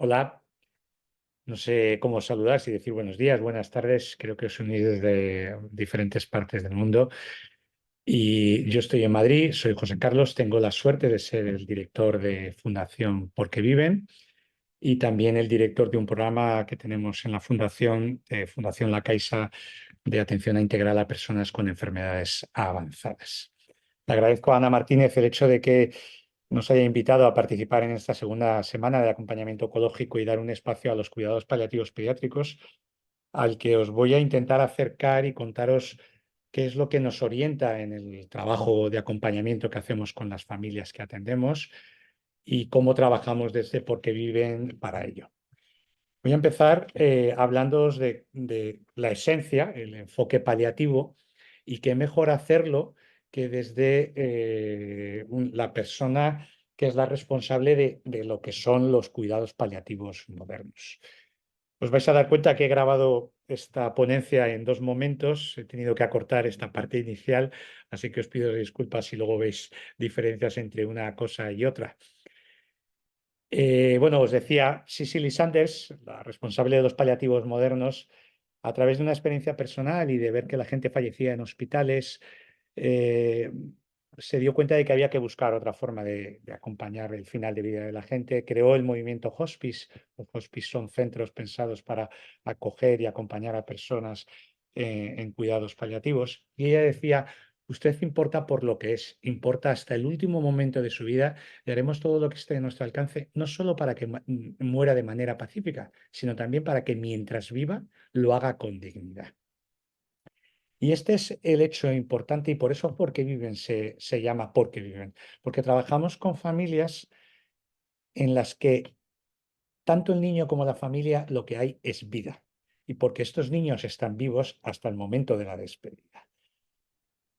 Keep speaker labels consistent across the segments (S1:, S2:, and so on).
S1: Hola, no sé cómo saludar, si decir buenos días, buenas tardes. Creo que os unís desde diferentes partes del mundo. Y yo estoy en Madrid, soy José Carlos, tengo la suerte de ser el director de Fundación Porque Viven y también el director de un programa que tenemos en la Fundación, Fundación La Caixa, de atención integral a personas con enfermedades avanzadas. Le agradezco a Ana Martínez el hecho de que nos haya invitado a participar en esta segunda semana de acompañamiento oncológico y dar un espacio a los cuidados paliativos pediátricos, al que os voy a intentar acercar y contaros qué es lo que nos orienta en el trabajo de acompañamiento que hacemos con las familias que atendemos y cómo trabajamos desde Porque Viven para ello. Voy a empezar hablándoos de la esencia, el enfoque paliativo, y qué mejor hacerlo que desde la persona que es la responsable de lo que son los cuidados paliativos modernos. Os vais a dar cuenta que he grabado esta ponencia en dos momentos, he tenido que acortar esta parte inicial, así que os pido disculpas si luego veis diferencias entre una cosa y otra. Bueno, os decía, Cicely Sanders, la responsable de los paliativos modernos, a través de una experiencia personal y de ver que la gente fallecía en hospitales, eh, se dio cuenta de que había que buscar otra forma de acompañar el final de vida de la gente. Creó el movimiento Hospice. Los hospice son centros pensados para acoger y acompañar a personas en cuidados paliativos. Y ella decía, usted importa por lo que es, importa hasta el último momento de su vida y haremos todo lo que esté en nuestro alcance, no solo para que muera de manera pacífica, sino también para que mientras viva lo haga con dignidad. Y este es el hecho importante y por eso Porque Viven se llama Porque Viven, porque trabajamos con familias en las que tanto el niño como la familia lo que hay es vida y porque estos niños están vivos hasta el momento de la despedida.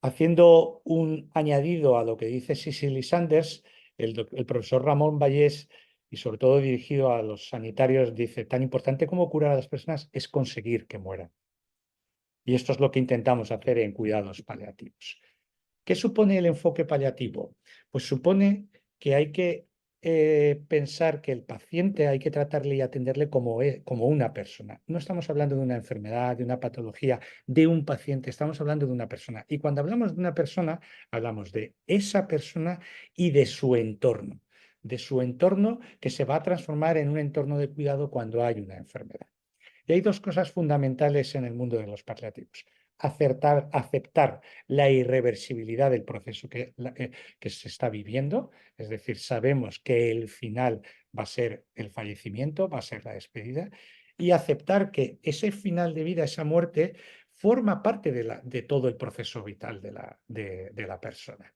S1: Haciendo un añadido a lo que dice Cicely Sanders, el profesor Ramón Vallés, y sobre todo dirigido a los sanitarios, dice, tan importante como curar a las personas es conseguir que mueran. Y esto es lo que intentamos hacer en cuidados paliativos. ¿Qué supone el enfoque paliativo? Pues supone que hay que pensar que el paciente hay que tratarle y atenderle como una persona. No estamos hablando de una enfermedad, de una patología, de un paciente, estamos hablando de una persona. Y cuando hablamos de una persona, hablamos de esa persona y de su entorno que se va a transformar en un entorno de cuidado cuando hay una enfermedad. Y hay dos cosas fundamentales en el mundo de los paliativos. Aceptar la irreversibilidad del proceso que se está viviendo, es decir, sabemos que el final va a ser el fallecimiento, va a ser la despedida, y aceptar que ese final de vida, esa muerte, forma parte de todo el proceso vital de la persona.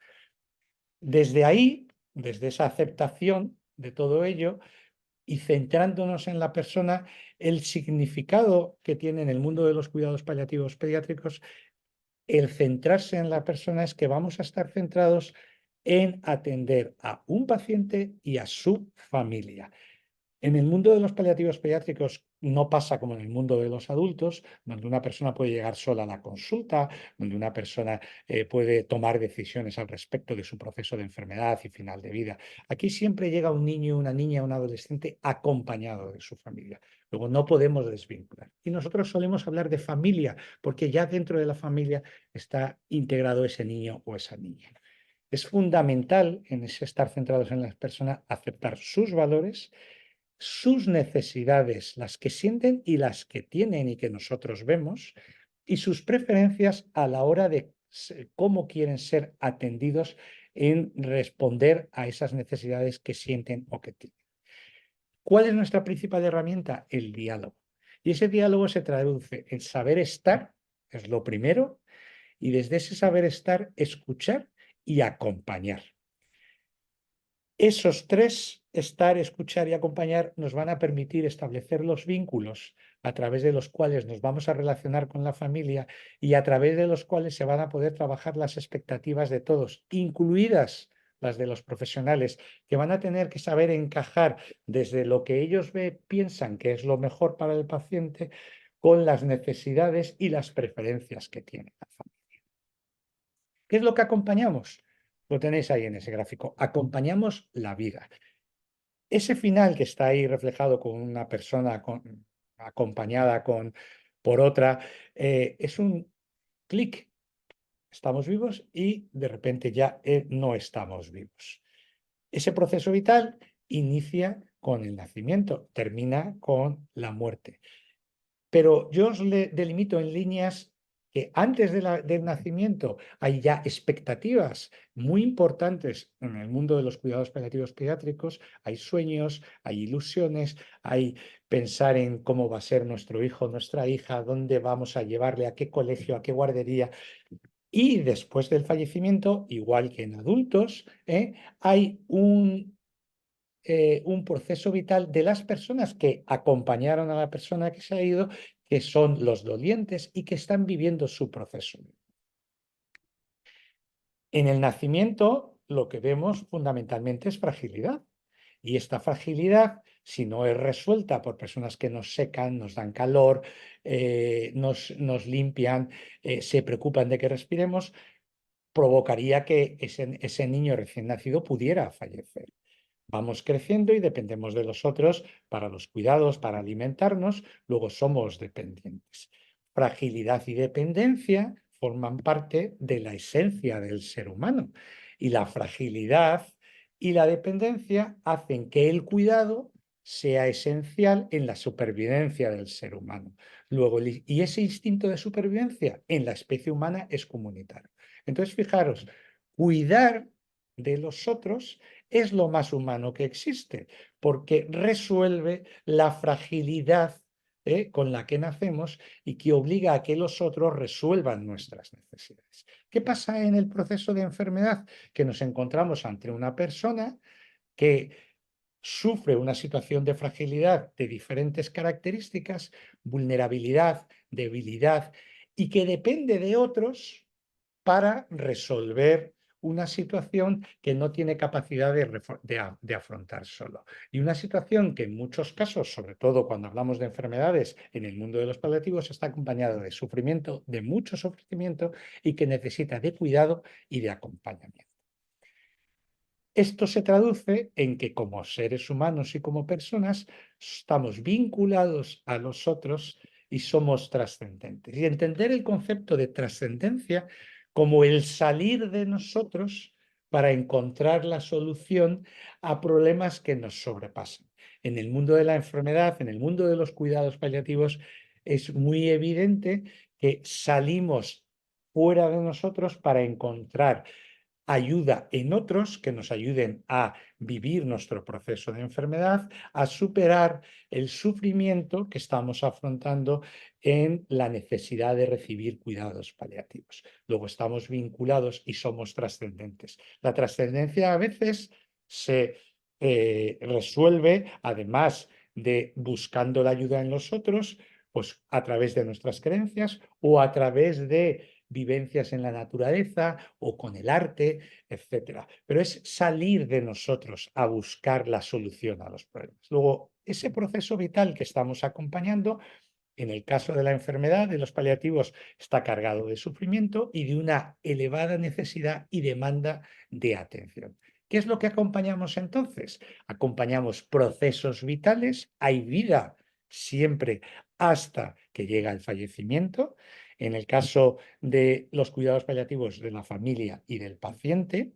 S1: Desde ahí, desde esa aceptación de todo ello, y centrándonos en la persona, el significado que tiene en el mundo de los cuidados paliativos pediátricos, el centrarse en la persona es que vamos a estar centrados en atender a un paciente y a su familia. En el mundo de los paliativos pediátricos no pasa como en el mundo de los adultos, donde una persona puede llegar sola a la consulta, donde una persona puede tomar decisiones al respecto de su proceso de enfermedad y final de vida. Aquí siempre llega un niño, una niña, un adolescente acompañado de su familia. Luego no podemos desvincular. Y nosotros solemos hablar de familia, porque ya dentro de la familia está integrado ese niño o esa niña. Es fundamental en ese estar centrados en las personas aceptar sus valores, sus necesidades, las que sienten y las que tienen y que nosotros vemos, y sus preferencias a la hora de cómo quieren ser atendidos en responder a esas necesidades que sienten o que tienen. ¿Cuál es nuestra principal herramienta? El diálogo. Y ese diálogo se traduce en saber estar, es lo primero, y desde ese saber estar, escuchar y acompañar. Esos tres, estar, escuchar y acompañar, nos van a permitir establecer los vínculos a través de los cuales nos vamos a relacionar con la familia y a través de los cuales se van a poder trabajar las expectativas de todos, incluidas las de los profesionales, que van a tener que saber encajar desde lo que ellos piensan que es lo mejor para el paciente con las necesidades y las preferencias que tiene la familia. ¿Qué es lo que acompañamos? Lo tenéis ahí en ese gráfico. Acompañamos la vida. Ese final que está ahí reflejado con una persona acompañada por otra, es un clic, estamos vivos y de repente ya no estamos vivos. Ese proceso vital inicia con el nacimiento, termina con la muerte. Pero yo os delimito en líneas que antes del nacimiento hay ya expectativas muy importantes en el mundo de los cuidados paliativos pediátricos, hay sueños, hay ilusiones, hay pensar en cómo va a ser nuestro hijo, nuestra hija, dónde vamos a llevarle, a qué colegio, a qué guardería. Y después del fallecimiento, igual que en adultos, hay un proceso vital de las personas que acompañaron a la persona que se ha ido, que son los dolientes y que están viviendo su proceso. En el nacimiento lo que vemos fundamentalmente es fragilidad. Y esta fragilidad, si no es resuelta por personas que nos secan, nos dan calor, nos limpian, se preocupan de que respiremos, provocaría que ese niño recién nacido pudiera fallecer. Vamos creciendo y dependemos de los otros para los cuidados, para alimentarnos, luego somos dependientes. Fragilidad y dependencia forman parte de la esencia del ser humano y la fragilidad y la dependencia hacen que el cuidado sea esencial en la supervivencia del ser humano. Luego, y ese instinto de supervivencia en la especie humana es comunitario. Entonces, fijaros, cuidar de los otros es lo más humano que existe, porque resuelve la fragilidad con la que nacemos y que obliga a que los otros resuelvan nuestras necesidades. ¿Qué pasa en el proceso de enfermedad? Que nos encontramos ante una persona que sufre una situación de fragilidad de diferentes características, vulnerabilidad, debilidad, y que depende de otros para resolver una situación que no tiene capacidad de afrontar solo. Y una situación que en muchos casos, sobre todo cuando hablamos de enfermedades en el mundo de los paliativos, está acompañada de sufrimiento, de mucho sufrimiento y que necesita de cuidado y de acompañamiento. Esto se traduce en que como seres humanos y como personas estamos vinculados a los otros y somos trascendentes. Y entender el concepto de trascendencia como el salir de nosotros para encontrar la solución a problemas que nos sobrepasan. En el mundo de la enfermedad, en el mundo de los cuidados paliativos, es muy evidente que salimos fuera de nosotros para encontrar ayuda en otros que nos ayuden a vivir nuestro proceso de enfermedad, a superar el sufrimiento que estamos afrontando en la necesidad de recibir cuidados paliativos. Luego estamos vinculados y somos trascendentes. La trascendencia a veces se resuelve, además de buscando la ayuda en los otros, pues a través de nuestras creencias o a través de vivencias en la naturaleza o con el arte, etcétera. Pero es salir de nosotros a buscar la solución a los problemas. Luego, ese proceso vital que estamos acompañando, en el caso de la enfermedad, de los paliativos, está cargado de sufrimiento y de una elevada necesidad y demanda de atención. ¿Qué es lo que acompañamos entonces? Acompañamos procesos vitales, hay vida siempre hasta que llega el fallecimiento. En el caso de los cuidados paliativos de la familia y del paciente,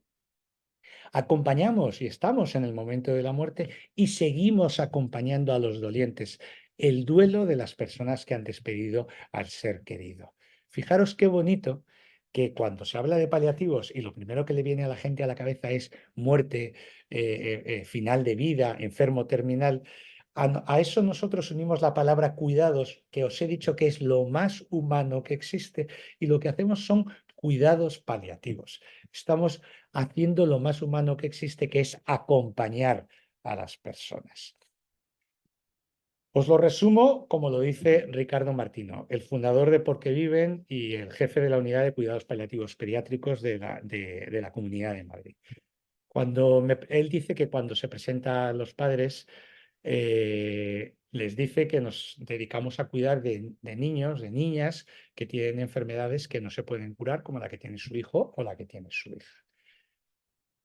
S1: acompañamos y estamos en el momento de la muerte y seguimos acompañando a los dolientes, el duelo de las personas que han despedido al ser querido. Fijaros qué bonito que cuando se habla de paliativos y lo primero que le viene a la gente a la cabeza es muerte, final de vida, enfermo terminal, a eso nosotros unimos la palabra cuidados, que os he dicho que es lo más humano que existe, y lo que hacemos son cuidados paliativos. Estamos haciendo lo más humano que existe, que es acompañar a las personas. Os lo resumo como lo dice Ricardo Martino, el fundador de Porque Viven y el jefe de la Unidad de Cuidados Paliativos Pediátricos de la Comunidad de Madrid. Él dice que cuando se presenta a los padres, les dice que nos dedicamos a cuidar de niños, de niñas que tienen enfermedades que no se pueden curar, como la que tiene su hijo o la que tiene su hija,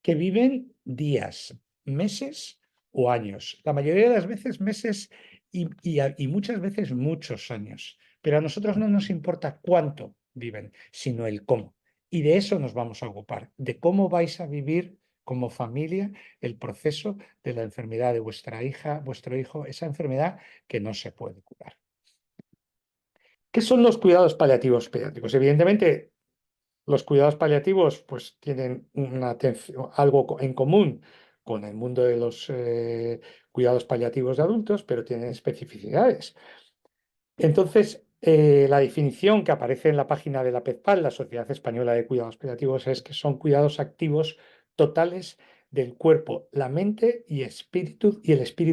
S1: que viven días, meses o años. La mayoría de las veces meses y muchas veces muchos años. Pero a nosotros no nos importa cuánto viven, sino el cómo. Y de eso nos vamos a ocupar, de cómo vais a vivir como familia el proceso de la enfermedad de vuestra hija, vuestro hijo, esa enfermedad que no se puede curar. ¿Qué son los cuidados paliativos pediátricos? Evidentemente, los cuidados paliativos pues, tienen algo en común con el mundo de los cuidados paliativos de adultos, pero tienen especificidades. Entonces, la definición que aparece en la página de la PEZPAL, la Sociedad Española de Cuidados Paliativos, es que son cuidados activos totales del cuerpo, la mente y el espíritu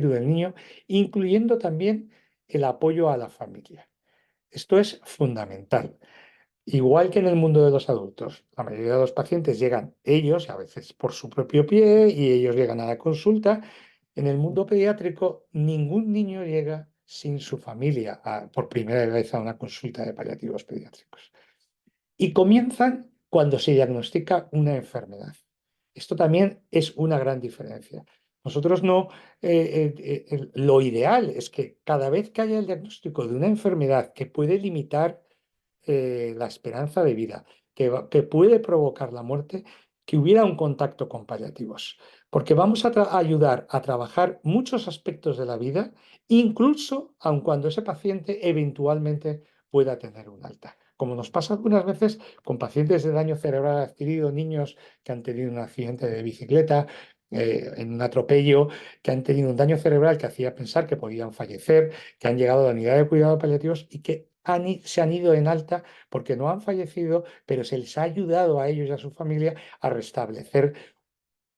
S1: del niño, incluyendo también el apoyo a la familia. Esto es fundamental. Igual que en el mundo de los adultos, la mayoría de los pacientes llegan ellos, a veces por su propio pie, y ellos llegan a la consulta. En el mundo pediátrico, ningún niño llega sin su familia por primera vez a una consulta de paliativos pediátricos. Y comienzan cuando se diagnostica una enfermedad. Esto también es una gran diferencia. Nosotros no, lo ideal es que cada vez que haya el diagnóstico de una enfermedad que puede limitar la esperanza de vida, que puede provocar la muerte, que hubiera un contacto con paliativos, porque vamos a ayudar a trabajar muchos aspectos de la vida, incluso aun cuando ese paciente eventualmente pueda tener un alta. Como nos pasa algunas veces con pacientes de daño cerebral adquirido, niños que han tenido un accidente de bicicleta, en un atropello, que han tenido un daño cerebral que hacía pensar que podían fallecer, que han llegado a la unidad de cuidados paliativos y que se han ido en alta porque no han fallecido, pero se les ha ayudado a ellos y a su familia a restablecer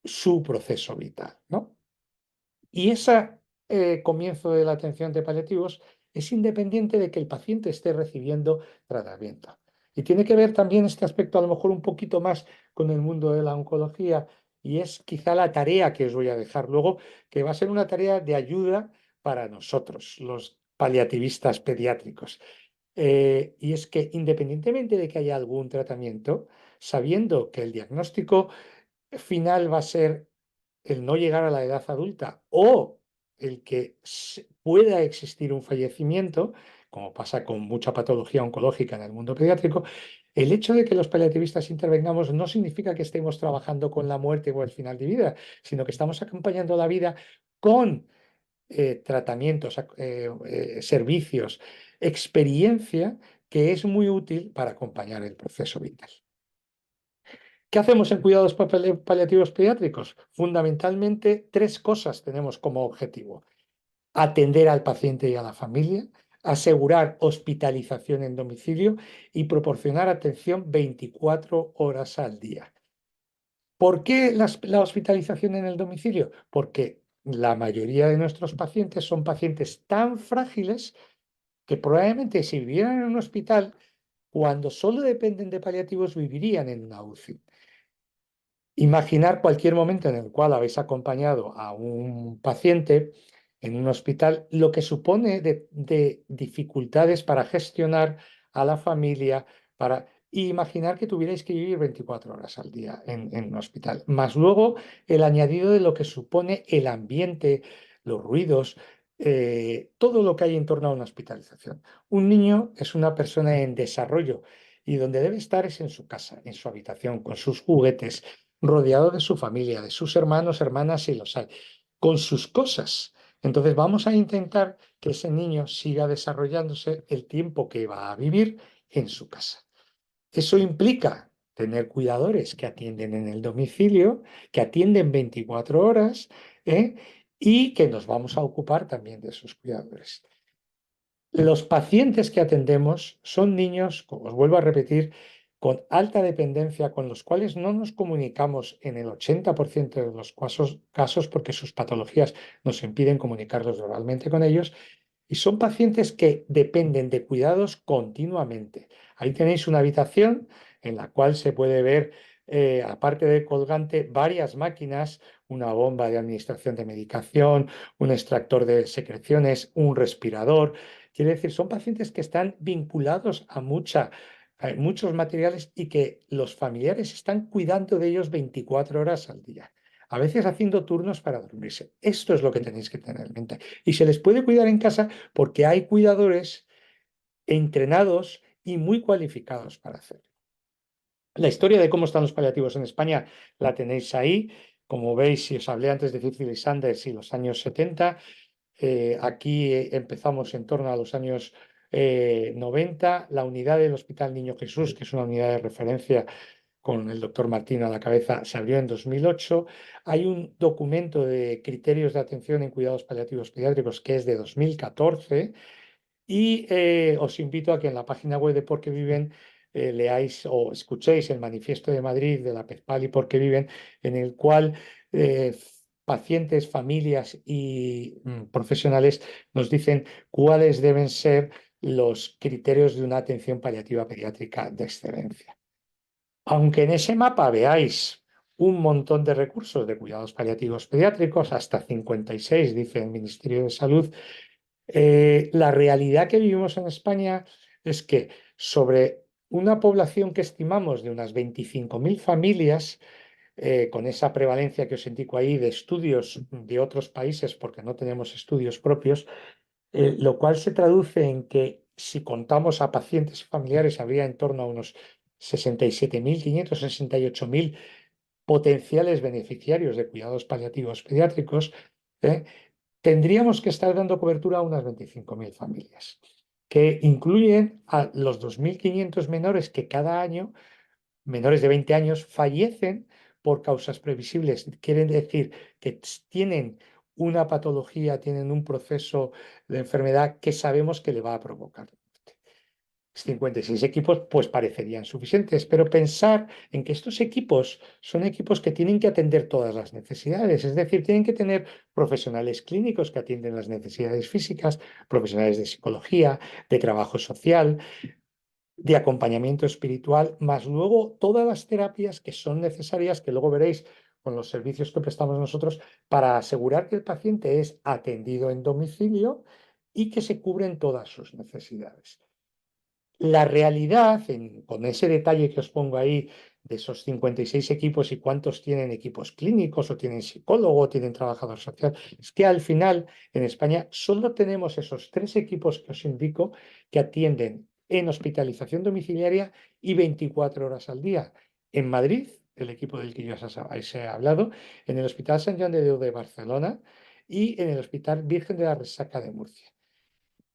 S1: su proceso vital, ¿no? Y ese comienzo de la atención de paliativos es independiente de que el paciente esté recibiendo tratamiento. Y tiene que ver también este aspecto a lo mejor un poquito más con el mundo de la oncología, y es quizá la tarea que os voy a dejar luego, que va a ser una tarea de ayuda para nosotros, los paliativistas pediátricos. Y es que independientemente de que haya algún tratamiento, sabiendo que el diagnóstico final va a ser el no llegar a la edad adulta o el que pueda existir un fallecimiento, como pasa con mucha patología oncológica en el mundo pediátrico, el hecho de que los paliativistas intervengamos no significa que estemos trabajando con la muerte o el final de vida, sino que estamos acompañando la vida con tratamientos, servicios, experiencia que es muy útil para acompañar el proceso vital. ¿Qué hacemos en cuidados paliativos pediátricos? Fundamentalmente, tres cosas tenemos como objetivo: atender al paciente y a la familia, asegurar hospitalización en domicilio y proporcionar atención 24 horas al día. ¿Por qué la hospitalización en el domicilio? Porque la mayoría de nuestros pacientes son pacientes tan frágiles que probablemente si vivieran en un hospital, cuando solo dependen de paliativos, vivirían en una UCI. Imaginar cualquier momento en el cual habéis acompañado a un paciente en un hospital, lo que supone de dificultades para gestionar a la familia, y imaginar que tuvierais que vivir 24 horas al día en un hospital, más luego el añadido de lo que supone el ambiente, los ruidos, todo lo que hay en torno a una hospitalización. Un niño es una persona en desarrollo y donde debe estar es en su casa, en su habitación, con sus juguetes, rodeado de su familia, de sus hermanos, hermanas, si los hay, con sus cosas. Entonces vamos a intentar que ese niño siga desarrollándose el tiempo que va a vivir en su casa. Eso implica tener cuidadores que atienden en el domicilio, que atienden 24 horas, ¿eh? Y que nos vamos a ocupar también de esos cuidadores. Los pacientes que atendemos son niños, como os vuelvo a repetir, con alta dependencia, con los cuales no nos comunicamos en el 80% de los casos porque sus patologías nos impiden comunicarlos verbalmente con ellos, y son pacientes que dependen de cuidados continuamente. Ahí tenéis una habitación en la cual se puede ver, aparte del colgante, varias máquinas, una bomba de administración de medicación, un extractor de secreciones, un respirador. Quiere decir, son pacientes que están vinculados a muchos materiales y que los familiares están cuidando de ellos 24 horas al día. a veces haciendo turnos para dormirse. Esto es lo que tenéis que tener en mente. Y se les puede cuidar en casa porque hay cuidadores entrenados y muy cualificados para hacerlo. La historia de cómo están los paliativos en España la tenéis ahí. Como veis, si os hablé antes de Cicely Sanders y los años 70, aquí empezamos en torno a los años 90. La unidad del Hospital Niño Jesús, que es una unidad de referencia con el doctor Martín a la cabeza, se abrió en 2008. Hay un documento de criterios de atención en cuidados paliativos pediátricos que es de 2014 y os invito a que en la página web de Porque Viven leáis o escuchéis el manifiesto de Madrid de la PEZPAL y Porque Viven, en el cual pacientes, familias y profesionales nos dicen cuáles deben ser los criterios de una atención paliativa pediátrica de excelencia. Aunque en ese mapa veáis un montón de recursos de cuidados paliativos pediátricos, hasta 56, dice el Ministerio de Salud, la realidad que vivimos en España es que sobre una población que estimamos de unas 25.000 familias, con esa prevalencia que os indico ahí de estudios de otros países, porque no tenemos estudios propios, lo cual se traduce en que si contamos a pacientes y familiares habría en torno a unos 67.500, 68.000 potenciales beneficiarios de cuidados paliativos pediátricos. ¿eh? Tendríamos que estar dando cobertura a unas 25.000 familias, que incluyen a los 2.500 menores que cada año, menores de 20 años, fallecen por causas previsibles. Quieren decir que tienen una patología, tienen un proceso de enfermedad que sabemos que le va a provocar. 56 equipos pues parecerían suficientes, pero pensar en que estos equipos son equipos que tienen que atender todas las necesidades, es decir, tienen que tener profesionales clínicos que atienden las necesidades físicas, profesionales de psicología, de trabajo social, de acompañamiento espiritual, más luego todas las terapias que son necesarias, que luego veréis con los servicios que prestamos nosotros, para asegurar que el paciente es atendido en domicilio y que se cubren todas sus necesidades. La realidad, con ese detalle que os pongo ahí de esos 56 equipos y cuántos tienen equipos clínicos o tienen psicólogo o tienen trabajador social, es que al final en España solo tenemos esos 3 equipos que os indico que atienden en hospitalización domiciliaria y 24 horas al día. En Madrid, el equipo del que yo os he hablado, en el Hospital Sant Joan de Déu de Barcelona y en el Hospital Virgen de la Resaca de Murcia.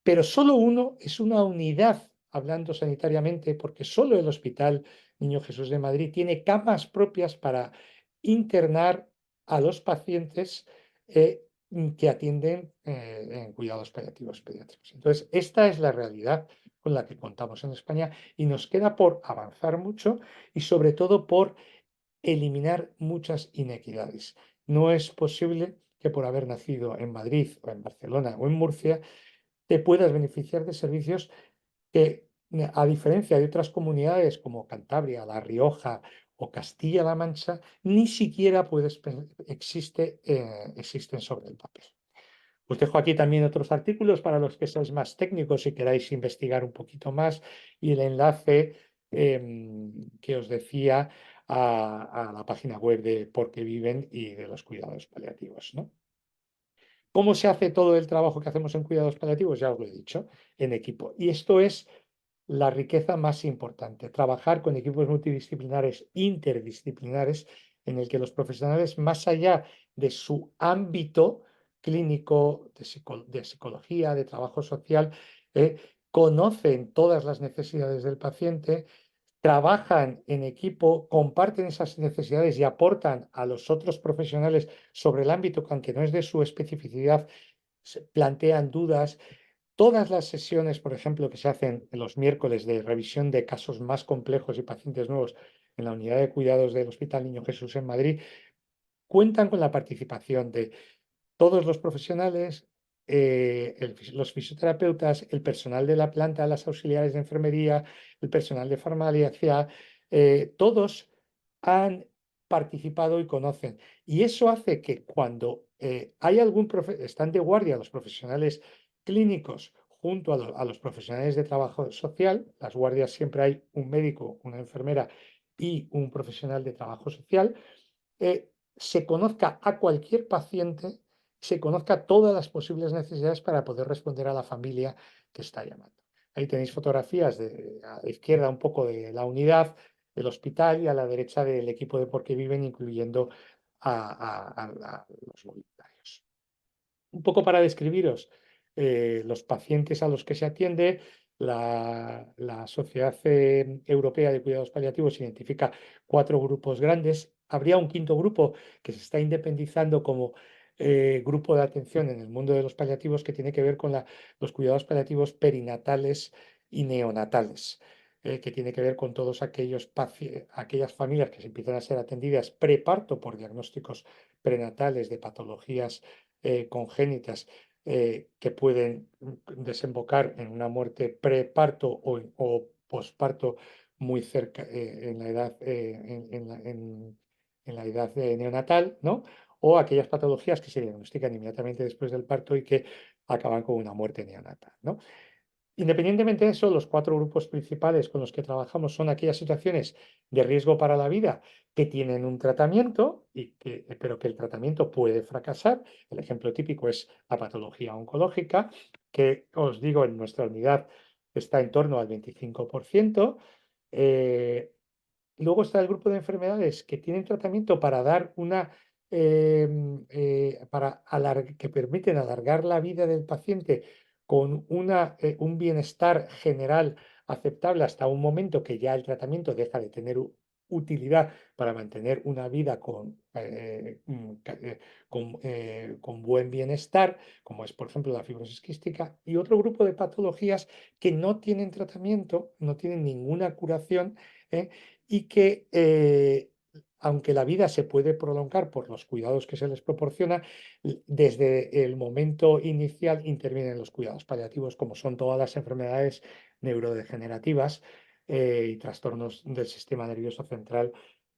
S1: Pero solo uno es una unidad, hablando sanitariamente, porque solo el Hospital Niño Jesús de Madrid tiene camas propias para internar a los pacientes que atienden en cuidados paliativos pediátricos. Entonces, esta es la realidad con la que contamos en España y nos queda por avanzar mucho y sobre todo por eliminar muchas inequidades. No es posible que por haber nacido en Madrid o en Barcelona o en Murcia te puedas beneficiar de servicios que, a diferencia de otras comunidades como Cantabria, La Rioja o Castilla-La Mancha, ni siquiera existen sobre el papel. Os dejo aquí también otros artículos para los que seáis más técnicos y queráis investigar un poquito más y el enlace que os decía a la página web de Por qué Viven y de los cuidados paliativos, ¿no? ¿Cómo se hace todo el trabajo que hacemos en cuidados paliativos? Ya os lo he dicho, en equipo. Y esto es la riqueza más importante, trabajar con equipos multidisciplinares, interdisciplinares, en el que los profesionales, más allá de su ámbito clínico, de psicología, de trabajo social, conocen todas las necesidades del paciente, trabajan en equipo, comparten esas necesidades y aportan a los otros profesionales sobre el ámbito que, aunque no es de su especificidad, plantean dudas. Todas las sesiones, por ejemplo, que se hacen en los miércoles de revisión de casos más complejos y pacientes nuevos en la unidad de cuidados del Hospital Niño Jesús en Madrid, cuentan con la participación de todos los profesionales, los fisioterapeutas, el personal de la planta, las auxiliares de enfermería, el personal de farmacia, todos han participado y conocen. Y eso hace que cuando hay están de guardia los profesionales clínicos junto a los profesionales de trabajo social, las guardias siempre hay un médico, una enfermera y un profesional de trabajo social, se conozca a cualquier paciente, se conozca todas las posibles necesidades para poder responder a la familia que está llamando. Ahí tenéis fotografías a la izquierda un poco de la unidad del hospital y a la derecha del equipo de Por qué Viven, incluyendo a los voluntarios. Un poco para describiros los pacientes a los que se atiende, la Sociedad Europea de Cuidados Paliativos identifica 4 grupos grandes. Habría un quinto grupo que se está independizando como grupo de atención en el mundo de los paliativos, que tiene que ver con los cuidados paliativos perinatales y neonatales, que tiene que ver con todos aquellas familias que se empiezan a ser atendidas preparto por diagnósticos prenatales de patologías congénitas que pueden desembocar en una muerte preparto o posparto muy cerca en la edad, en la edad neonatal, ¿no? O aquellas patologías que se diagnostican inmediatamente después del parto y que acaban con una muerte neonatal, ¿no? Independientemente de eso, los 4 grupos principales con los que trabajamos son aquellas situaciones de riesgo para la vida que tienen un tratamiento, pero que el tratamiento puede fracasar. El ejemplo típico es la patología oncológica, que os digo, en nuestra unidad está en torno al 25%. Eh, Luego está el grupo de enfermedades que tienen tratamiento para dar que permiten alargar la vida del paciente con un bienestar general aceptable hasta un momento que ya el tratamiento deja de tener utilidad para mantener una vida con buen bienestar, como es, por ejemplo, la fibrosis quística, y otro grupo de patologías que no tienen tratamiento, no tienen ninguna curación, ¿eh? Y que, aunque la vida se puede prolongar por los cuidados que se les proporciona, desde el momento inicial intervienen los cuidados paliativos, como son todas las enfermedades neurodegenerativas y trastornos del sistema nervioso central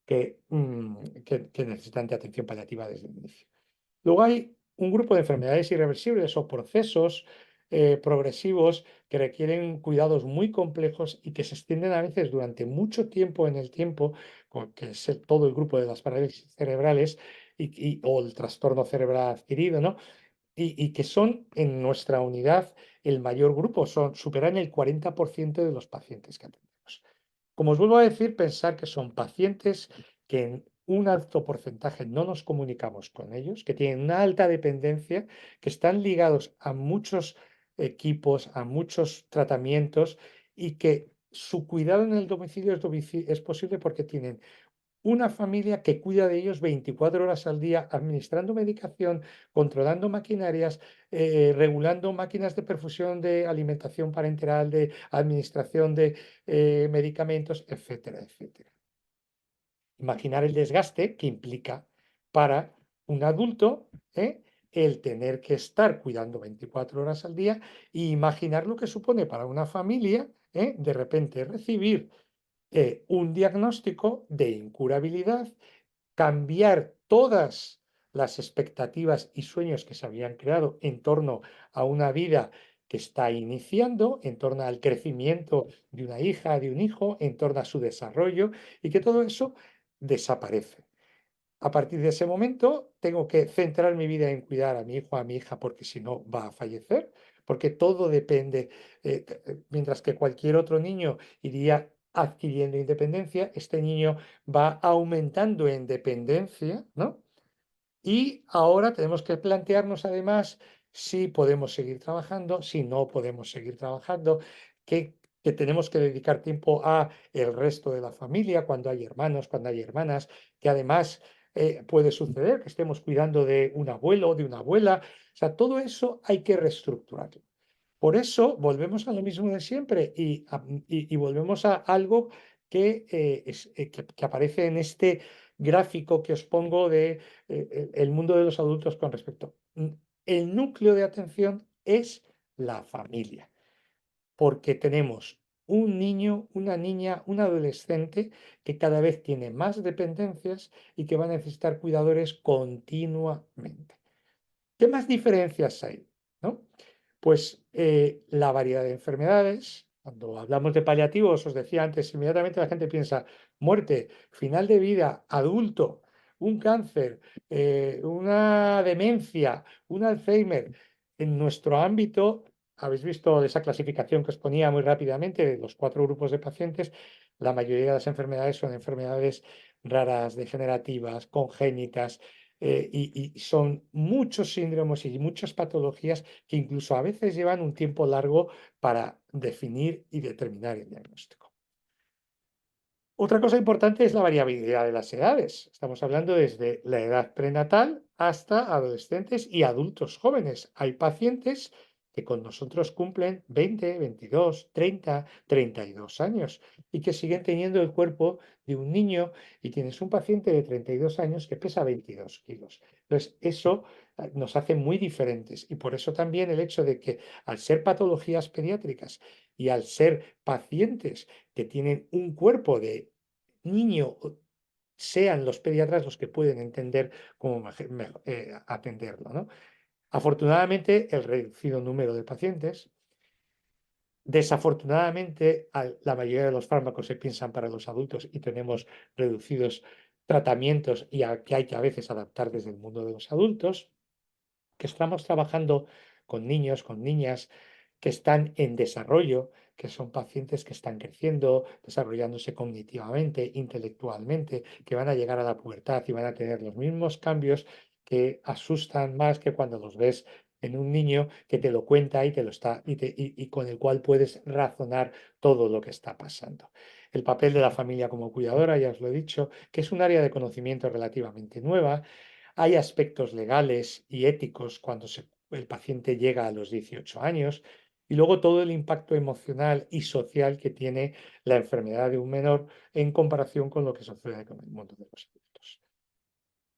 S1: que necesitan de atención paliativa desde el inicio. Luego hay un grupo de enfermedades irreversibles o procesos progresivos que requieren cuidados muy complejos y que se extienden a veces durante mucho tiempo en el tiempo, que es todo el grupo de las parálisis cerebrales o el trastorno cerebral adquirido, ¿no? Y que son en nuestra unidad el mayor grupo, superan el 40% de los pacientes que atendemos. Como os vuelvo a decir, pensar que son pacientes que en un alto porcentaje no nos comunicamos con ellos, que tienen una alta dependencia, que están ligados a muchos equipos, a muchos tratamientos y que su cuidado en el domicilio es posible porque tienen una familia que cuida de ellos 24 horas al día, administrando medicación, controlando maquinarias, regulando máquinas de perfusión de alimentación parenteral, de administración de medicamentos, etcétera, etcétera. Imaginar el desgaste que implica para un adulto el tener que estar cuidando 24 horas al día e imaginar lo que supone para una familia de repente recibir un diagnóstico de incurabilidad, cambiar todas las expectativas y sueños que se habían creado en torno a una vida que está iniciando, en torno al crecimiento de una hija, de un hijo, en torno a su desarrollo, y que todo eso desaparece. A partir de ese momento, tengo que centrar mi vida en cuidar a mi hijo, a mi hija, porque si no va a fallecer, porque todo depende, mientras que cualquier otro niño iría adquiriendo independencia, este niño va aumentando en dependencia, ¿no? Y ahora tenemos que plantearnos además si podemos seguir trabajando, si no podemos seguir trabajando, que tenemos que dedicar tiempo a el resto de la familia, cuando hay hermanos, cuando hay hermanas, que además puede suceder que estemos cuidando de un abuelo o de una abuela. O sea, todo eso hay que reestructurarlo. Por eso volvemos a lo mismo de siempre y volvemos a algo que aparece en este gráfico que os pongo de el mundo de los adultos con respecto. El núcleo de atención es la familia, porque tenemos un niño, una niña, un adolescente que cada vez tiene más dependencias y que va a necesitar cuidadores continuamente. ¿Qué más diferencias hay? ¿No? Pues la variedad de enfermedades. Cuando hablamos de paliativos, os decía antes, inmediatamente la gente piensa muerte, final de vida, adulto. un cáncer, una demencia, un Alzheimer. En nuestro ámbito, habéis visto esa clasificación que os ponía muy rápidamente de los 4 grupos de pacientes. La mayoría de las enfermedades son enfermedades raras, degenerativas, congénitas, y son muchos síndromes y muchas patologías que incluso a veces llevan un tiempo largo para definir y determinar el diagnóstico. Otra cosa importante es la variabilidad de las edades. Estamos hablando desde la edad prenatal hasta adolescentes y adultos jóvenes. Hay pacientes que con nosotros cumplen 20, 22, 30, 32 años y que siguen teniendo el cuerpo de un niño, y tienes un paciente de 32 años que pesa 22 kilos. Entonces, eso nos hace muy diferentes, y por eso también el hecho de que, al ser patologías pediátricas y al ser pacientes que tienen un cuerpo de niño, sean los pediatras los que pueden entender cómo atenderlo, ¿no? Afortunadamente, el reducido número de pacientes. Desafortunadamente, la mayoría de los fármacos se piensan para los adultos y tenemos reducidos tratamientos, y que hay que a veces adaptar desde el mundo de los adultos, que estamos trabajando con niños, con niñas que están en desarrollo, que son pacientes que están creciendo, desarrollándose cognitivamente, intelectualmente, que van a llegar a la pubertad y van a tener los mismos cambios que asustan más que cuando los ves en un niño que te lo cuenta y te lo está y con el cual puedes razonar todo lo que está pasando. El papel de la familia como cuidadora, ya os lo he dicho, que es un área de conocimiento relativamente nueva. Hay aspectos legales y éticos cuando el paciente llega a los 18 años, y luego todo el impacto emocional y social que tiene la enfermedad de un menor en comparación con lo que sucede con el mundo de los adultos.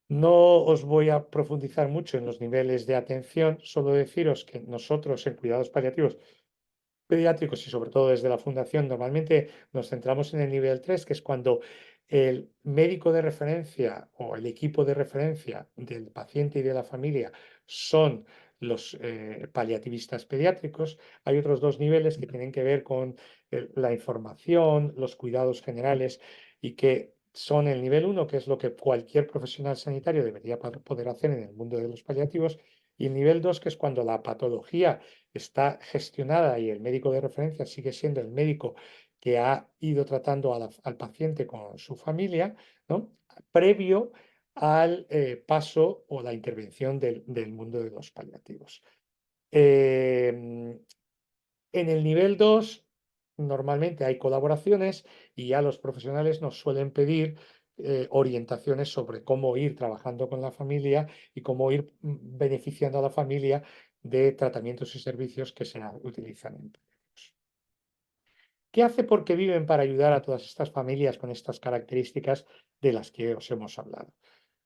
S1: No os voy a profundizar mucho en los niveles de atención, solo deciros que nosotros en cuidados paliativos pediátricos, y sobre todo desde la fundación, normalmente nos centramos en el nivel 3, que es cuando el médico de referencia o el equipo de referencia del paciente y de la familia son los paliativistas pediátricos. Hay otros 2 niveles que tienen que ver con la información, los cuidados generales, y que son el nivel 1, que es lo que cualquier profesional sanitario debería poder hacer en el mundo de los paliativos, y el nivel 2, que es cuando la patología está gestionada y el médico de referencia sigue siendo el médico que ha ido tratando al paciente con su familia, ¿no? Previo al paso o la intervención del mundo de los paliativos. En el nivel 2 normalmente hay colaboraciones, y ya los profesionales nos suelen pedir orientaciones sobre cómo ir trabajando con la familia y cómo ir beneficiando a la familia de tratamientos y servicios que se utilizan en pediatría. ¿Qué hace Porque Viven para ayudar a todas estas familias con estas características de las que os hemos hablado?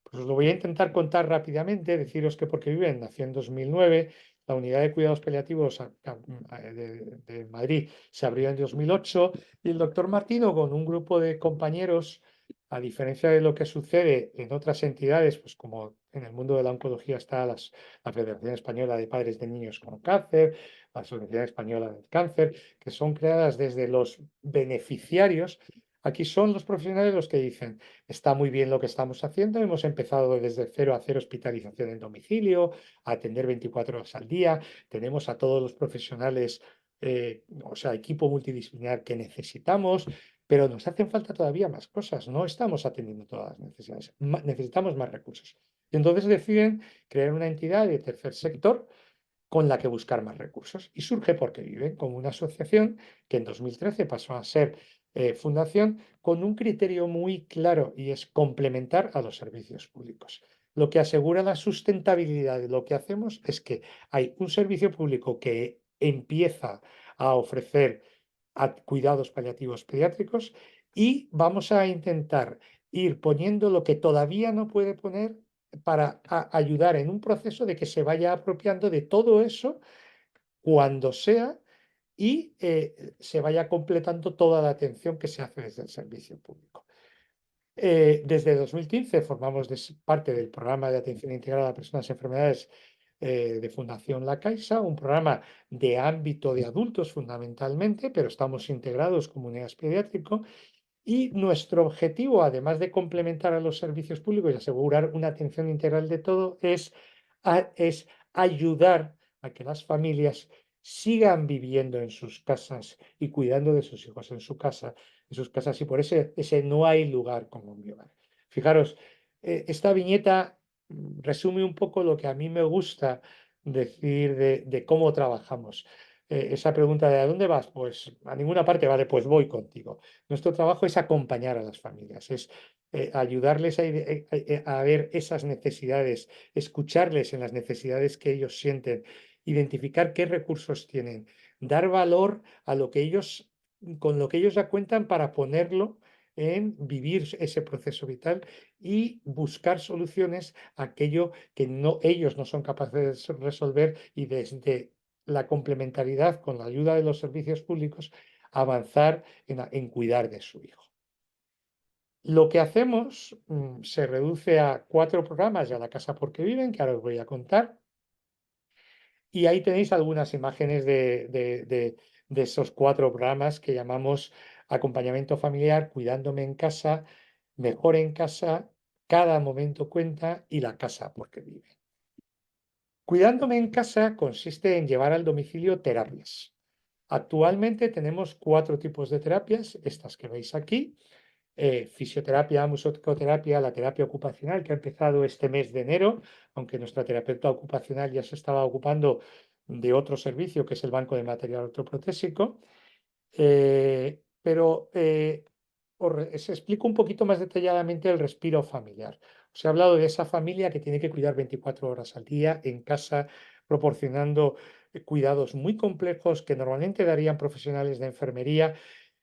S1: Pues os lo voy a intentar contar rápidamente. Deciros que Porque Viven nació en 2009, la unidad de cuidados paliativos de Madrid se abrió en 2008, y el doctor Martino, con un grupo de compañeros, a diferencia de lo que sucede en otras entidades, pues como en el mundo de la oncología está la Federación Española de Padres de Niños con Cáncer, la Asociación Española del Cáncer, que son creadas desde los beneficiarios. Aquí son los profesionales los que dicen: está muy bien lo que estamos haciendo, hemos empezado desde cero a hacer hospitalización en domicilio, a atender 24 horas al día, tenemos a todos los profesionales, o sea, equipo multidisciplinar que necesitamos, pero nos hacen falta todavía más cosas, no estamos atendiendo todas las necesidades, necesitamos más recursos. Y entonces deciden crear una entidad de tercer sector con la que buscar más recursos. Y surge Porque Viven como una asociación que en 2013 pasó a ser fundación, con un criterio muy claro, y es complementar a los servicios públicos. Lo que asegura la sustentabilidad de lo que hacemos es que hay un servicio público que empieza a ofrecer cuidados paliativos pediátricos, y vamos a intentar ir poniendo lo que todavía no puede poner para ayudar en un proceso de que se vaya apropiando de todo eso cuando sea, y se vaya completando toda la atención que se hace desde el servicio público. Desde 2015 formamos parte del programa de atención integrada a personas y enfermedades de Fundación La Caixa, un programa de ámbito de adultos fundamentalmente, pero estamos integrados como unidades pediátricos, Y nuestro objetivo, además de complementar a los servicios públicos y asegurar una atención integral de todo, es ayudar a que las familias sigan viviendo en sus casas y cuidando de sus hijos en sus casas. Y por ese no hay lugar como mi hogar. Fijaros, esta viñeta resume un poco lo que a mí me gusta decir de cómo trabajamos. Esa pregunta de ¿a dónde vas? Pues a ninguna parte, vale, pues voy contigo. Nuestro trabajo es acompañar a las familias, es ayudarles a ver esas necesidades, escucharles en las necesidades que ellos sienten, identificar qué recursos tienen, dar valor a lo que ellos, con lo que ellos ya cuentan para ponerlo en vivir ese proceso vital y buscar soluciones a aquello que ellos no son capaces de resolver y desde la complementariedad con la ayuda de los servicios públicos avanzar en cuidar de su hijo. Lo que hacemos se reduce a 4 programas y a la casa porque viven, que ahora os voy a contar. Y ahí tenéis algunas imágenes de esos 4 programas que llamamos acompañamiento familiar, cuidándome en casa, mejor en casa, cada momento cuenta y la casa porque vive. Cuidándome en casa consiste en llevar al domicilio terapias. Actualmente tenemos 4 tipos de terapias, estas que veis aquí. Fisioterapia, musicoterapia, la terapia ocupacional que ha empezado este mes de enero, aunque nuestra terapeuta ocupacional ya se estaba ocupando de otro servicio que es el banco de material ortoprotésico. Pero os explico un poquito más detalladamente el respiro familiar. Os he hablado de esa familia que tiene que cuidar 24 horas al día en casa, proporcionando cuidados muy complejos que normalmente darían profesionales de enfermería.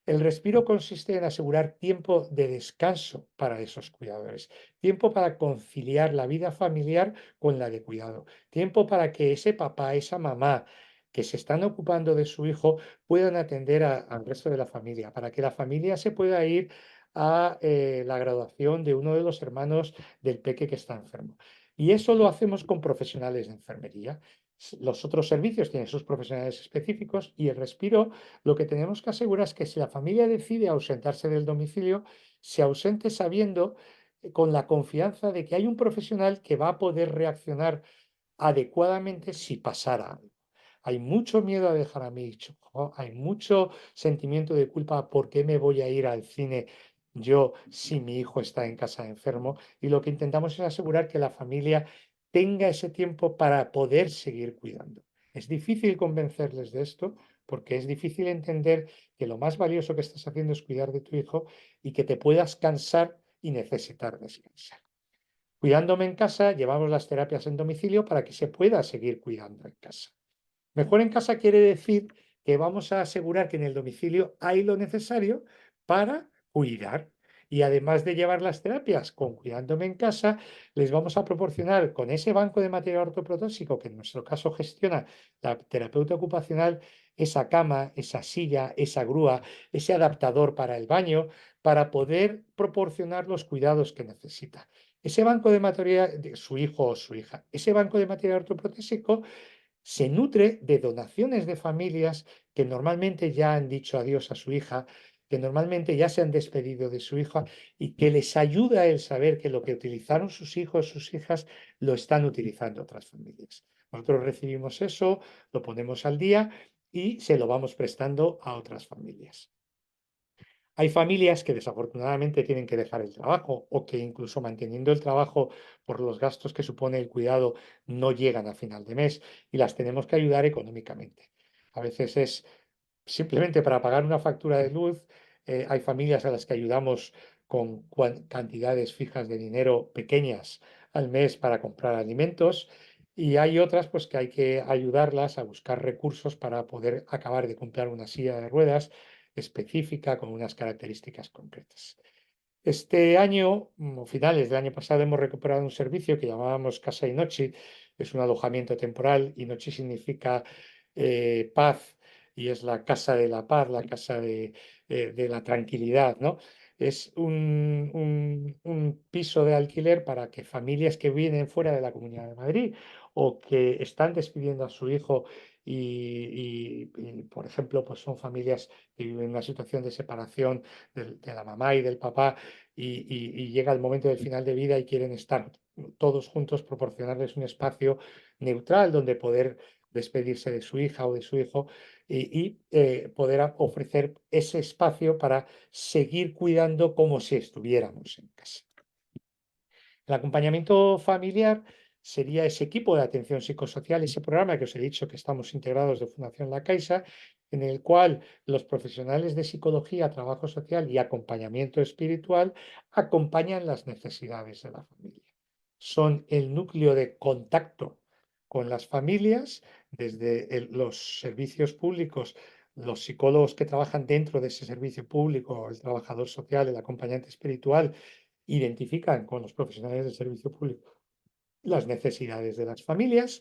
S1: El respiro consiste en asegurar tiempo de descanso para esos cuidadores, tiempo para conciliar la vida familiar con la de cuidado, tiempo para que ese papá, esa mamá que se están ocupando de su hijo puedan atender al resto de la familia, para que la familia se pueda ir a la graduación de uno de los hermanos del peque que está enfermo. Y eso lo hacemos con profesionales de enfermería. Los otros servicios tienen sus profesionales específicos y el respiro lo que tenemos que asegurar es que si la familia decide ausentarse del domicilio, se ausente sabiendo con la confianza de que hay un profesional que va a poder reaccionar adecuadamente si pasara algo. Hay mucho miedo a dejar a mi hijo, ¿no? Hay mucho sentimiento de culpa, ¿por qué me voy a ir al cine yo si mi hijo está en casa enfermo? Y lo que intentamos es asegurar que la familia tenga ese tiempo para poder seguir cuidando. Es difícil convencerles de esto porque es difícil entender que lo más valioso que estás haciendo es cuidar de tu hijo y que te puedas cansar y necesitar descansar. Cuidándome en casa, llevamos las terapias en domicilio para que se pueda seguir cuidando en casa. Mejor en casa quiere decir que vamos a asegurar que en el domicilio hay lo necesario para cuidar. Y además de llevar las terapias con Cuidándome en casa, les vamos a proporcionar con ese banco de material ortoprotósico que en nuestro caso gestiona la terapeuta ocupacional, esa cama, esa silla, esa grúa, ese adaptador para el baño, para poder proporcionar los cuidados que necesita. Ese banco de material, de su hijo o su hija, ese banco de material ortoprotésico se nutre de donaciones de familias que normalmente ya han dicho adiós a su hija, que normalmente ya se han despedido de su hija y que les ayuda el saber que lo que utilizaron sus hijos, sus hijas, lo están utilizando otras familias. Nosotros recibimos eso, lo ponemos al día y se lo vamos prestando a otras familias. Hay familias que desafortunadamente tienen que dejar el trabajo o que incluso manteniendo el trabajo por los gastos que supone el cuidado no llegan a final de mes y las tenemos que ayudar económicamente. A veces es simplemente para pagar una factura de luz. Hay familias a las que ayudamos con cantidades fijas de dinero pequeñas al mes para comprar alimentos y hay otras pues que hay que ayudarlas a buscar recursos para poder acabar de comprar una silla de ruedas específica con unas características concretas. Este año, o finales del año pasado, hemos recuperado un servicio que llamábamos Casa y Noche. Es un alojamiento temporal y Noche significa paz y es la casa de la paz, la casa de la tranquilidad, ¿no? Es un piso de alquiler para que familias que vienen fuera de la Comunidad de Madrid o que están despidiendo a su hijo por ejemplo, pues son familias que viven una situación de separación de la mamá y del papá y llega el momento del final de vida y quieren estar todos juntos, proporcionarles un espacio neutral donde poder despedirse de su hija o de su hijo y poder ofrecer ese espacio para seguir cuidando como si estuviéramos en casa. El acompañamiento familiar sería ese equipo de atención psicosocial, ese programa que os he dicho que estamos integrados de Fundación La Caixa, en el cual los profesionales de psicología, trabajo social y acompañamiento espiritual acompañan las necesidades de la familia. Son el núcleo de contacto con las familias, desde los servicios públicos, los psicólogos que trabajan dentro de ese servicio público, el trabajador social, el acompañante espiritual, identifican con los profesionales del servicio público las necesidades de las familias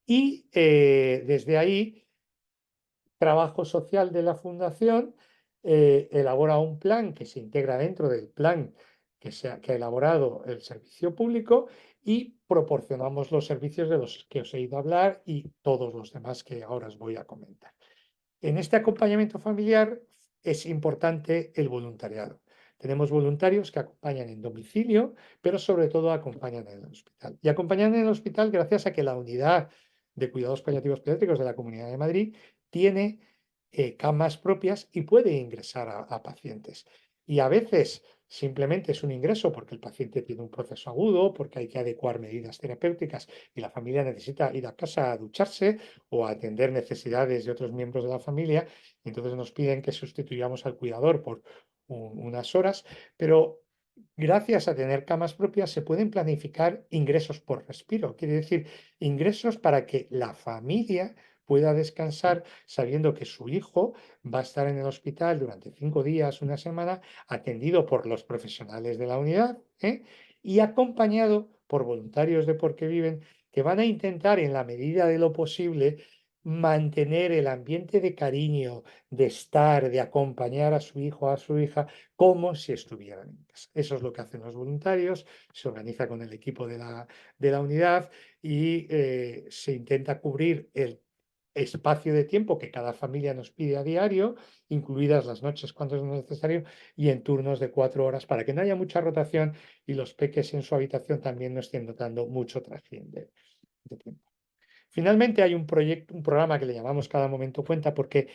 S1: y desde ahí trabajo social de la fundación elabora un plan que se integra dentro del plan que ha elaborado el servicio público y proporcionamos los servicios de los que os he ido a hablar y todos los demás que ahora os voy a comentar. En este acompañamiento familiar es importante el voluntariado. Tenemos voluntarios que acompañan en domicilio, pero sobre todo acompañan en el hospital. Y acompañan en el hospital gracias a que la unidad de cuidados paliativos pediátricos de la Comunidad de Madrid tiene camas propias y puede ingresar a pacientes. Y a veces simplemente es un ingreso porque el paciente tiene un proceso agudo, porque hay que adecuar medidas terapéuticas y la familia necesita ir a casa a ducharse o a atender necesidades de otros miembros de la familia. Y entonces nos piden que sustituyamos al cuidador por unas horas, pero gracias a tener camas propias se pueden planificar ingresos por respiro. Quiere decir, ingresos para que la familia pueda descansar sabiendo que su hijo va a estar en el hospital durante 5 días, una semana, atendido por los profesionales de la unidad y acompañado por voluntarios de Porque Viven que van a intentar, en la medida de lo posible, mantener el ambiente de cariño, de estar, de acompañar a su hijo o a su hija como si estuvieran en casa. Eso es lo que hacen los voluntarios, se organiza con el equipo de la unidad y se intenta cubrir el espacio de tiempo que cada familia nos pide a diario, incluidas las noches cuando es necesario, y en turnos de 4 horas para que no haya mucha rotación y los peques en su habitación también no estén notando mucho trajín de tiempo. Finalmente hay un proyecto, un programa que le llamamos Cada Momento Cuenta, porque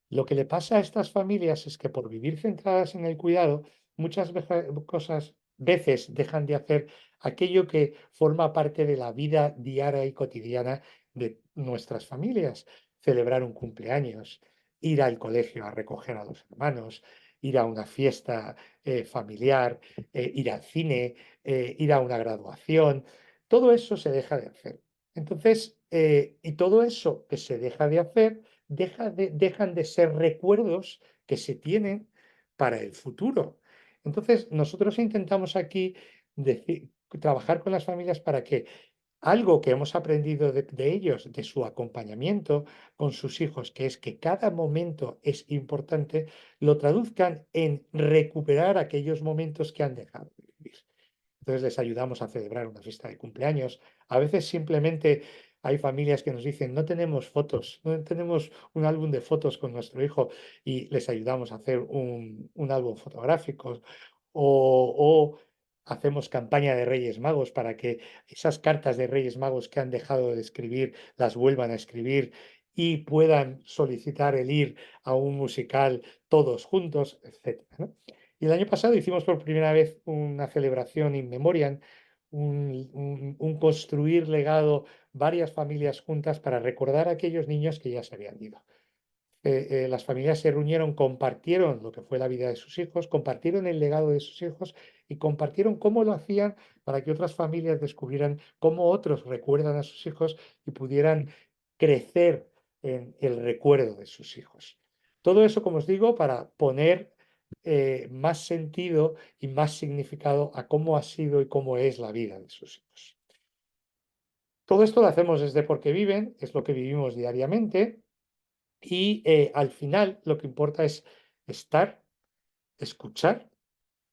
S1: lo que le pasa a estas familias es que por vivir centradas en el cuidado, muchas veces dejan de hacer aquello que forma parte de la vida diaria y cotidiana de nuestras familias. Celebrar un cumpleaños, ir al colegio a recoger a los hermanos, ir a una fiesta familiar, ir al cine, ir a una graduación. Todo eso se deja de hacer. Entonces, y todo eso que se deja de hacer, dejan de ser recuerdos que se tienen para el futuro. Entonces, nosotros intentamos aquí trabajar con las familias para que algo que hemos aprendido de ellos, de su acompañamiento con sus hijos, que es que cada momento es importante, lo traduzcan en recuperar aquellos momentos que han dejado de vivir. Entonces les ayudamos a celebrar una fiesta de cumpleaños. A veces simplemente hay familias que nos dicen, no tenemos fotos, no tenemos un álbum de fotos con nuestro hijo y les ayudamos a hacer un álbum fotográfico o hacemos campaña de Reyes Magos para que esas cartas de Reyes Magos que han dejado de escribir las vuelvan a escribir y puedan solicitar el ir a un musical todos juntos, etcétera, ¿no? Y el año pasado hicimos por primera vez una celebración in memoriam, un construir legado, varias familias juntas para recordar a aquellos niños que ya se habían ido. Las familias se reunieron, compartieron lo que fue la vida de sus hijos, compartieron el legado de sus hijos y compartieron cómo lo hacían para que otras familias descubrieran cómo otros recuerdan a sus hijos y pudieran crecer en el recuerdo de sus hijos. Todo eso, como os digo, para poner más sentido y más significado a cómo ha sido y cómo es la vida de sus hijos. Todo esto lo hacemos desde Porque Viven, es lo que vivimos diariamente. Y al final lo que importa es estar, escuchar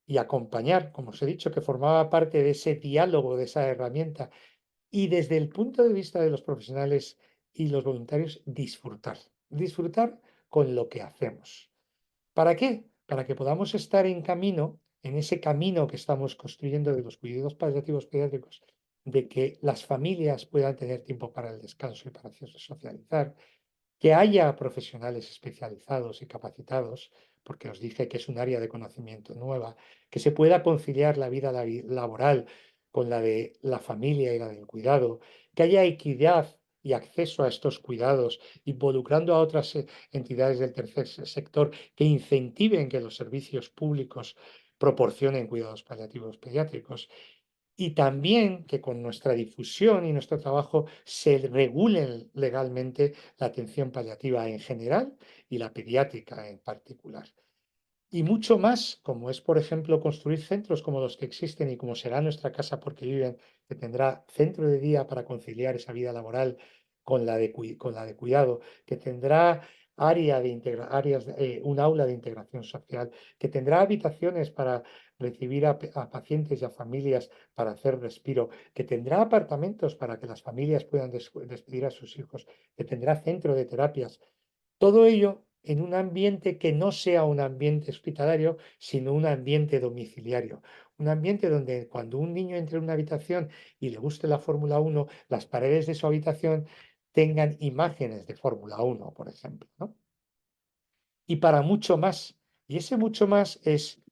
S1: y acompañar, como os he dicho, que formaba parte de ese diálogo, de esa herramienta. Y desde el punto de vista de los profesionales, y los voluntarios disfrutar. Disfrutar con lo que hacemos. ¿Para qué? Para que podamos estar en camino, en ese camino que estamos construyendo de los cuidados paliativos pediátricos, de que las familias puedan tener tiempo para el descanso y para socializar, que haya profesionales especializados y capacitados, porque os dije que es un área de conocimiento nueva, que se pueda conciliar la vida laboral con la de la familia y la del cuidado, que haya equidad y acceso a estos cuidados, involucrando a otras entidades del tercer sector que incentiven que los servicios públicos proporcionen cuidados paliativos pediátricos y también que con nuestra difusión y nuestro trabajo se regule legalmente la atención paliativa en general y la pediátrica en particular. Y mucho más, como es, por ejemplo, construir centros como los que existen y como será nuestra casa porque viven, que tendrá centro de día para conciliar esa vida laboral con la de cuidado, que tendrá un aula de integración social, que tendrá habitaciones para recibir a pacientes y a familias para hacer respiro, que tendrá apartamentos para que las familias puedan despedir a sus hijos, que tendrá centro de terapias. Todo ello en un ambiente que no sea un ambiente hospitalario, sino un ambiente domiciliario. Un ambiente donde cuando un niño entre en una habitación y le guste la Fórmula 1, las paredes de su habitación tengan imágenes de Fórmula 1, por ejemplo, ¿no? Y para mucho más. Y ese mucho más es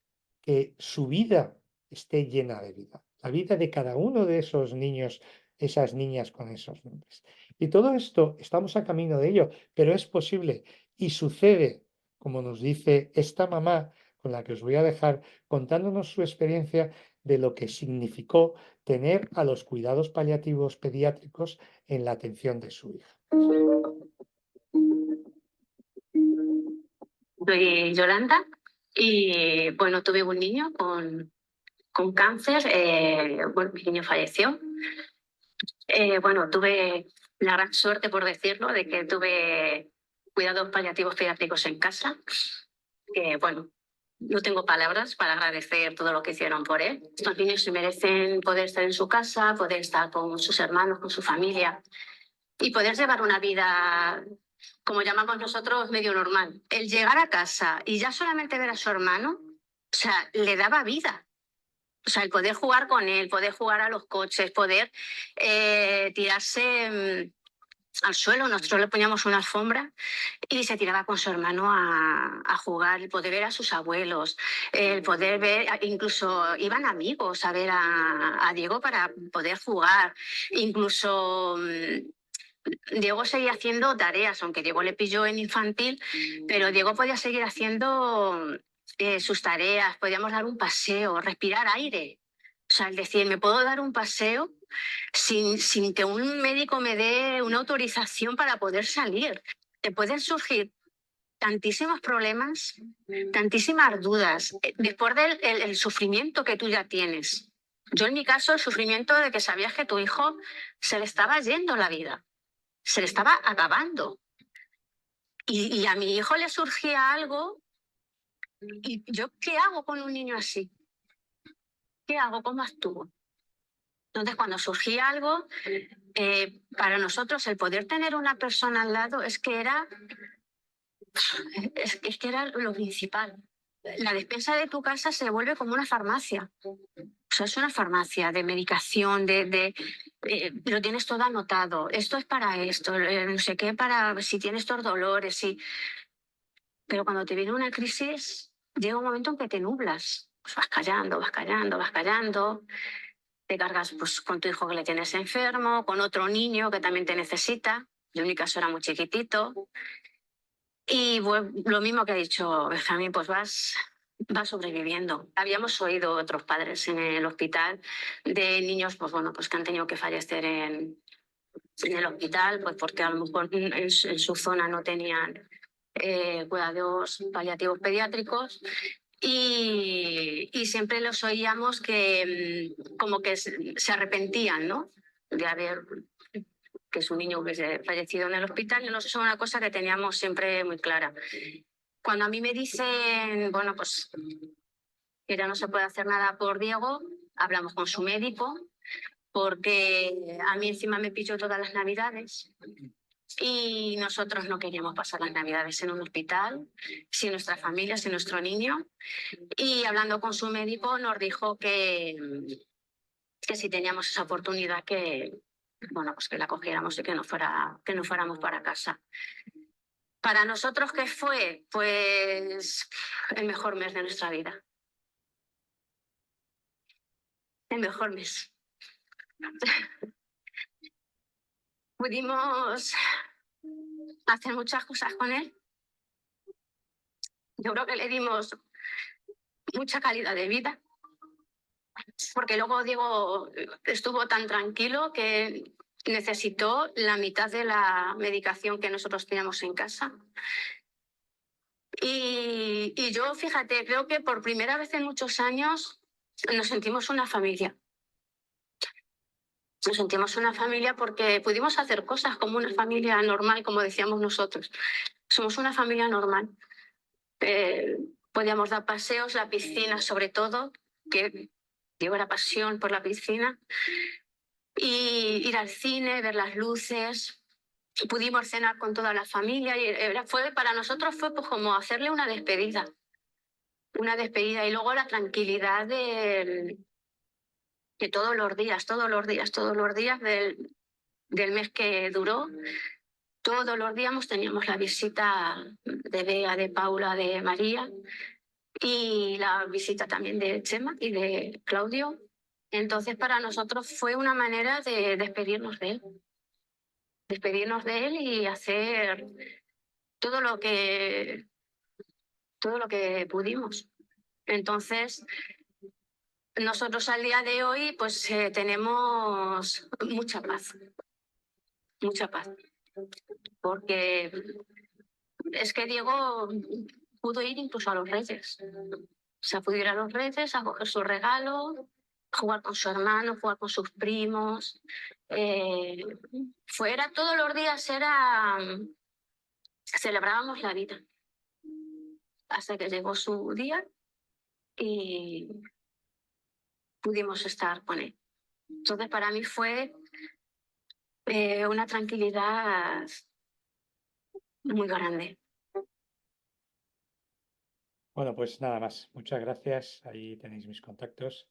S1: que su vida esté llena de vida. La vida de cada uno de esos niños, esas niñas con esos nombres. Y todo esto, estamos a camino de ello, pero es posible y sucede, como nos dice esta mamá con la que os voy a dejar, contándonos su experiencia de lo que significó tener a los cuidados paliativos pediátricos en la atención de su hija.
S2: Soy Yolanda y bueno, tuve un niño con cáncer, bueno, mi niño falleció. Bueno, tuve la gran suerte, por decirlo, de que tuve cuidados paliativos pediátricos en casa, que bueno, no tengo palabras para agradecer todo lo que hicieron por él. Estos niños se merecen poder estar en su casa, poder estar con sus hermanos, con su familia y poder llevar una vida, como llamamos nosotros, medio normal. El llegar a casa y ya solamente ver a su hermano, o sea, le daba vida. O sea, el poder jugar con él, poder jugar a los coches, poder tirarse al suelo. Nosotros le poníamos una alfombra y se tiraba con su hermano a jugar, el poder ver a sus abuelos, el poder ver, incluso iban amigos a ver a Diego para poder jugar, incluso Diego seguía haciendo tareas, aunque Diego le pilló en infantil, pero Diego podía seguir haciendo sus tareas, podíamos dar un paseo, respirar aire. O sea, el decir, me puedo dar un paseo sin que un médico me dé una autorización para poder salir. Te pueden surgir tantísimos problemas, tantísimas dudas, después del el sufrimiento que tú ya tienes. Yo en mi caso, el sufrimiento de que sabías que tu hijo se le estaba yendo la vida, se le estaba acabando. Y a mi hijo le surgía algo, y yo, ¿qué hago con un niño así? ¿Qué hago? ¿Cómo actúo? Entonces, cuando surgía algo, para nosotros el poder tener una persona al lado es que era lo principal. La despensa de tu casa se vuelve como una farmacia. O sea, es una farmacia de medicación, lo tienes todo anotado. Esto es para esto, no sé qué, para si tienes estos dolores. Sí. Pero cuando te viene una crisis, llega un momento en que te nublas. Pues vas callando, vas callando, vas callando. Te cargas pues, con tu hijo que le tienes enfermo, con otro niño que también te necesita. Yo en mi caso era muy chiquitito. Y bueno, lo mismo que ha dicho Benjamín, pues vas sobreviviendo. Habíamos oído otros padres en el hospital de niños pues bueno, pues que han tenido que fallecer en el hospital, pues porque a lo mejor en su zona no tenían cuidados paliativos pediátricos. Y siempre los oíamos que como que se arrepentían, ¿no? De haber que su niño hubiese fallecido en el hospital. Y no, eso es una cosa que teníamos siempre muy clara. Cuando a mí me dicen, bueno, pues que ya no se puede hacer nada por Diego, hablamos con su médico, porque a mí encima me pilló todas las navidades. y nosotros no queríamos pasar las Navidades en un hospital, sin nuestra familia, sin nuestro niño. Y hablando con su médico nos dijo que si teníamos esa oportunidad bueno, pues que la cogiéramos y que no fuéramos para casa. Para nosotros, ¿qué fue? Pues el mejor mes de nuestra vida. El mejor mes. Pudimos hacer muchas cosas con él. Yo creo que le dimos mucha calidad de vida, porque luego Diego estuvo tan tranquilo que necesitó la mitad de la medicación que nosotros teníamos en casa. Y yo, fíjate, creo que por primera vez en muchos años nos sentimos una familia. Nos sentimos una familia porque pudimos hacer cosas como una familia normal, como decíamos nosotros. Somos una familia normal. Podíamos dar paseos, la piscina sobre todo, que llevo la pasión por la piscina, y ir al cine, ver las luces. Pudimos cenar con toda la familia y para nosotros fue pues como hacerle una despedida y luego la tranquilidad de todos los días del mes que duró. Todos los días teníamos la visita de Bea, de Paula, de María y la visita también de Chema y de Claudio. Entonces para nosotros fue una manera de despedirnos de él y hacer todo lo que pudimos. Entonces nosotros al día de hoy pues tenemos mucha paz, porque es que Diego pudo ir incluso a los Reyes. O sea, pudo ir a los Reyes a coger su regalo, jugar con su hermano, jugar con sus primos. Fuera todos los días celebrábamos la vida hasta que llegó su día y pudimos estar con él. Entonces para mí fue una tranquilidad muy grande.
S1: Bueno, pues nada más. Muchas gracias. Ahí tenéis mis contactos.